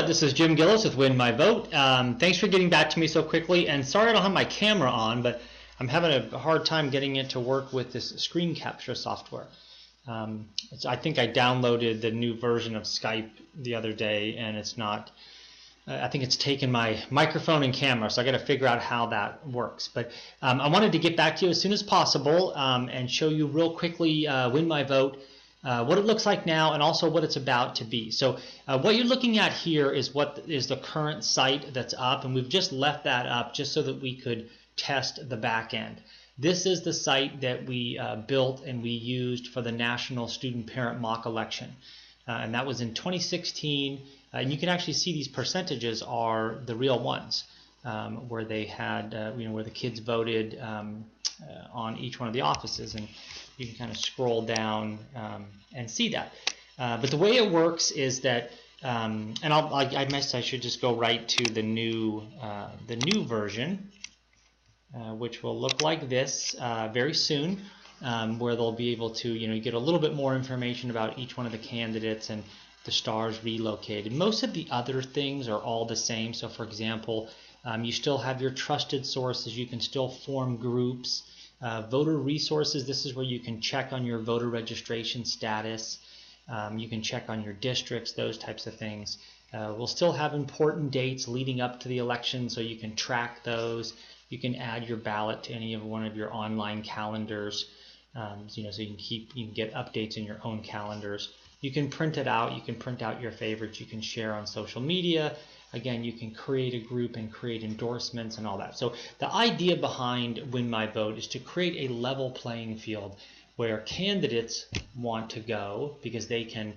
This is Jim Gillis with Win My Vote. Thanks for getting back to me so quickly, and sorry I don't have my camera on, but I'm having a hard time getting it to work with this screen capture software. I think I downloaded the new version of Skype the other day, and it's not, I think it's taken my microphone and camera, so I got to figure out how that works. But I wanted to get back to you as soon as possible and show you real quickly Win My Vote, what it looks like now, and also what it's about to be. So what you're looking at here is what is the current site that's up, and we've just left that up just so that we could test the back end. This is the site that we built and we used for the National Student Parent Mock Election, and that was in 2016. And you can actually see these percentages are the real ones, where they had, where the kids voted on each one of the offices, and you can kind of scroll down and see that. But the way it works is that, and I should just go right to the new version, which will look like this very soon, where they'll be able to get a little bit more information about each one of the candidates and the stars relocated. Most of the other things are all the same. So for example, you still have your trusted sources. You can still form groups. Voter resources, this is where you can check on your voter registration status. You can check on your districts, those types of things. We'll still have important dates leading up to the election, so you can track those. You can add your ballot to any of one of your online calendars, so you can get updates in your own calendars. You can print it out. You can print out your favorites. You can share on social media. Again, you can create a group and create endorsements and all that. So the idea behind Win My Vote is to create a level playing field where candidates want to go because they can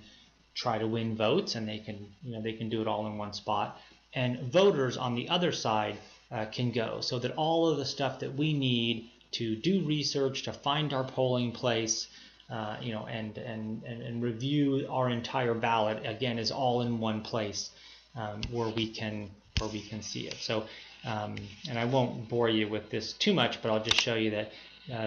try to win votes, and they can do it all in one spot. And voters on the other side can go, so that all of the stuff that we need to do research, to find our polling place, and review our entire ballot, again, is all in one place. Where we can see it. So, and I won't bore you with this too much, but I'll just show you that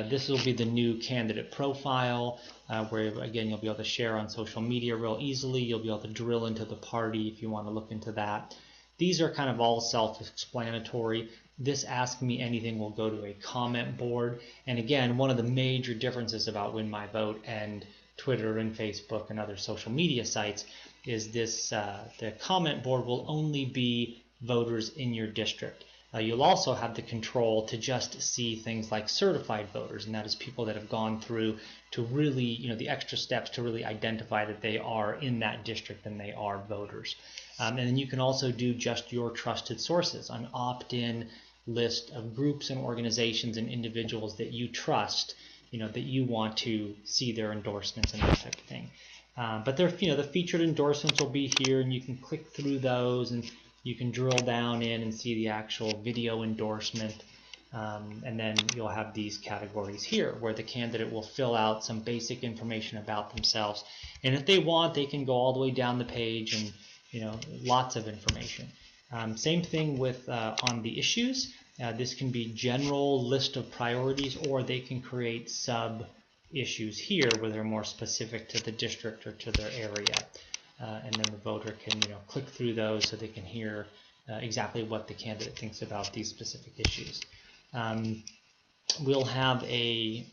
this will be the new candidate profile, where again you'll be able to share on social media real easily. You'll be able to drill into the party if you want to look into that. These are kind of all self-explanatory. This Ask Me Anything will go to a comment board, and again, one of the major differences about Win My Vote and Twitter and Facebook and other social media sites is this, the comment board will only be voters in your district. You'll also have the control to just see things like certified voters, and that is people that have gone through to really, the extra steps to really identify that they are in that district and they are voters. And then you can also do just your trusted sources, an opt-in list of groups and organizations and individuals that you trust, that you want to see their endorsements and that type of thing. But they're, the featured endorsements will be here, and you can click through those, and you can drill down in and see the actual video endorsement. And then you'll have these categories here where the candidate will fill out some basic information about themselves. And if they want, they can go all the way down the page and, lots of information. Same thing with on the issues. This can be general list of priorities, or they can create sub issues here where they're more specific to the district or to their area, and then the voter can click through those so they can hear exactly what the candidate thinks about these specific issues. We'll have a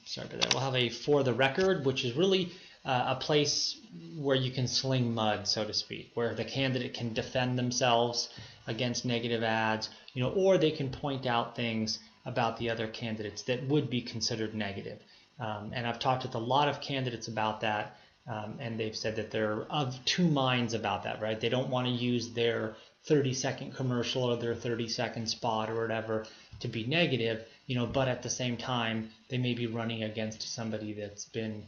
for the record, which is really a place where you can sling mud, so to speak, where the candidate can defend themselves against negative ads, or they can point out things about the other candidates that would be considered negative. And I've talked with a lot of candidates about that, and they've said that they're of two minds about that, right? They don't want to use their 30-second commercial or their 30-second spot or whatever to be negative, but at the same time, they may be running against somebody that's been,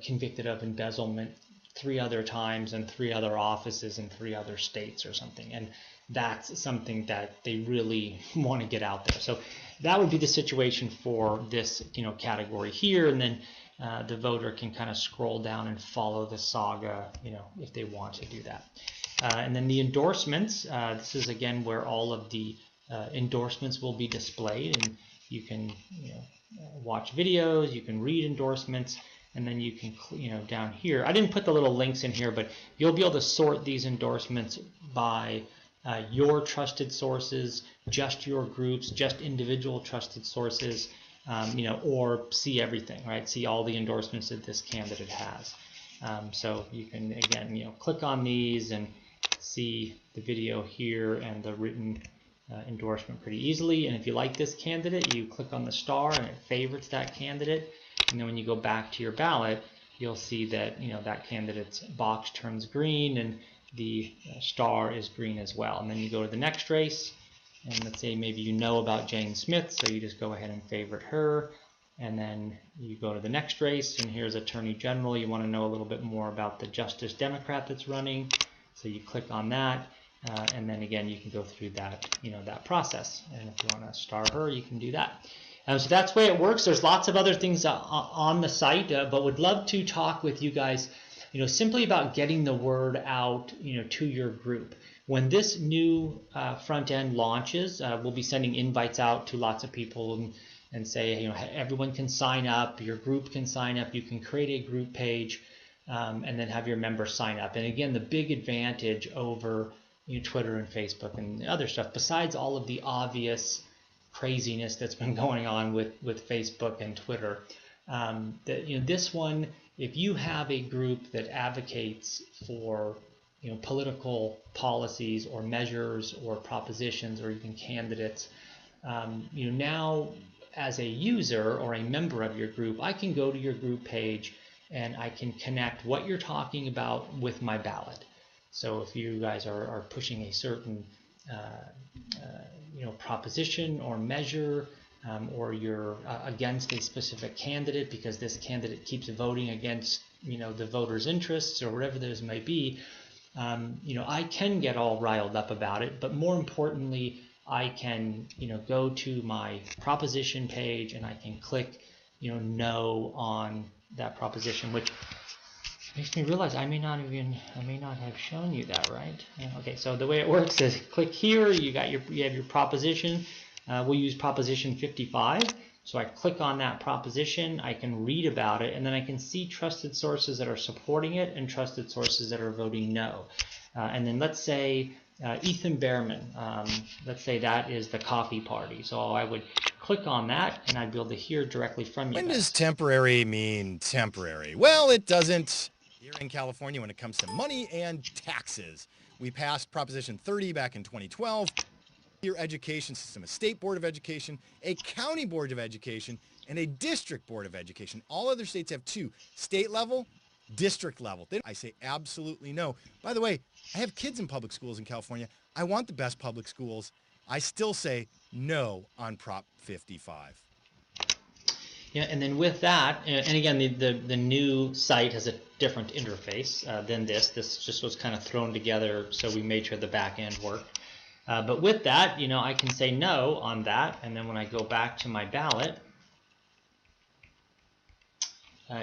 convicted of embezzlement 3 other times in 3 other offices in 3 other states or something. And that's something that they really want to get out there. So that would be the situation for this, category here, and then the voter can kind of scroll down and follow the saga, if they want to do that. And then the endorsements. This is again where all of the endorsements will be displayed, and you can, watch videos, you can read endorsements, and then you can, down here. I didn't put the little links in here, but you'll be able to sort these endorsements by your trusted sources, just your groups, just individual trusted sources, or see everything, right? See all the endorsements that this candidate has. So you can, again, click on these and see the video here and the written endorsement pretty easily. And if you like this candidate, you click on the star and it favorites that candidate. And then when you go back to your ballot, you'll see that that candidate's box turns green and the star is green as well. And then you go to the next race, and let's say maybe you know about Jane Smith, so you just go ahead and favorite her. And then you go to the next race, and here's Attorney General. You want to know a little bit more about the Justice Democrat that's running, so you click on that, and then again you can go through that that process. And if you want to star her, you can do that. So that's the way it works. There's lots of other things on the site, but would love to talk with you guys, simply about getting the word out, to your group. When this new front end launches, we'll be sending invites out to lots of people and say, everyone can sign up, your group can sign up, you can create a group page, and then have your members sign up. And again, the big advantage over Twitter and Facebook and other stuff, besides all of the obvious craziness that's been going on with Facebook and Twitter, that this one, if you have a group that advocates for political policies or measures or propositions or even candidates, now as a user or a member of your group, I can go to your group page and I can connect what you're talking about with my ballot. So if you guys are pushing a certain proposition or measure, or you're against a specific candidate because this candidate keeps voting against the voters' interests or whatever those may be, I can get all riled up about it. But more importantly, I can go to my proposition page and I can click no on that proposition, which makes me realize I may not have shown you that, right? Okay, so the way it works is click here, you have your proposition. We'll use proposition 55. So I click on that proposition, I can read about it, and then I can see trusted sources that are supporting it and trusted sources that are voting no. And then let's say Ethan Behrman, let's say that is the Coffee Party. So I would click on that and I'd be able to hear directly from you. When does temporary mean temporary? Well, it doesn't here in California when it comes to money and taxes. We passed Proposition 30 back in 2012. Your education system, a state board of education, a county board of education, and a district board of education. All other states have two, state level, district level. I say absolutely no. By the way, I have kids in public schools in California. I want the best public schools. I still say no on Prop 55. Yeah, and then with that, and again, the new site has a different interface than this. This just was kind of thrown together, so we made sure the back end worked. But with that, I can say no on that, and then when I go back to my ballot,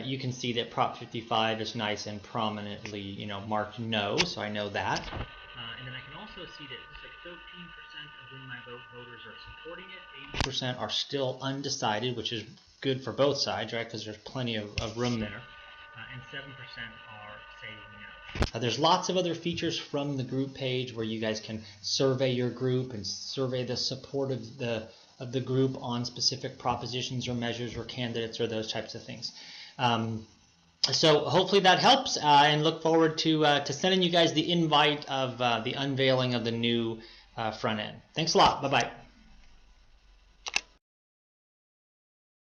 you can see that Prop 55 is nice and prominently, marked no, so I know that. And then I can also see that it's like 13% of when my voters are supporting it, 80% are still undecided, which is good for both sides, right? Because there's plenty of room there, and 7% are saying no. There's lots of other features from the group page where you guys can survey your group and survey the support of the group on specific propositions or measures or candidates or those types of things. So hopefully that helps, and look forward to sending you guys the invite of the unveiling of the new front end. Thanks a lot. Bye-bye.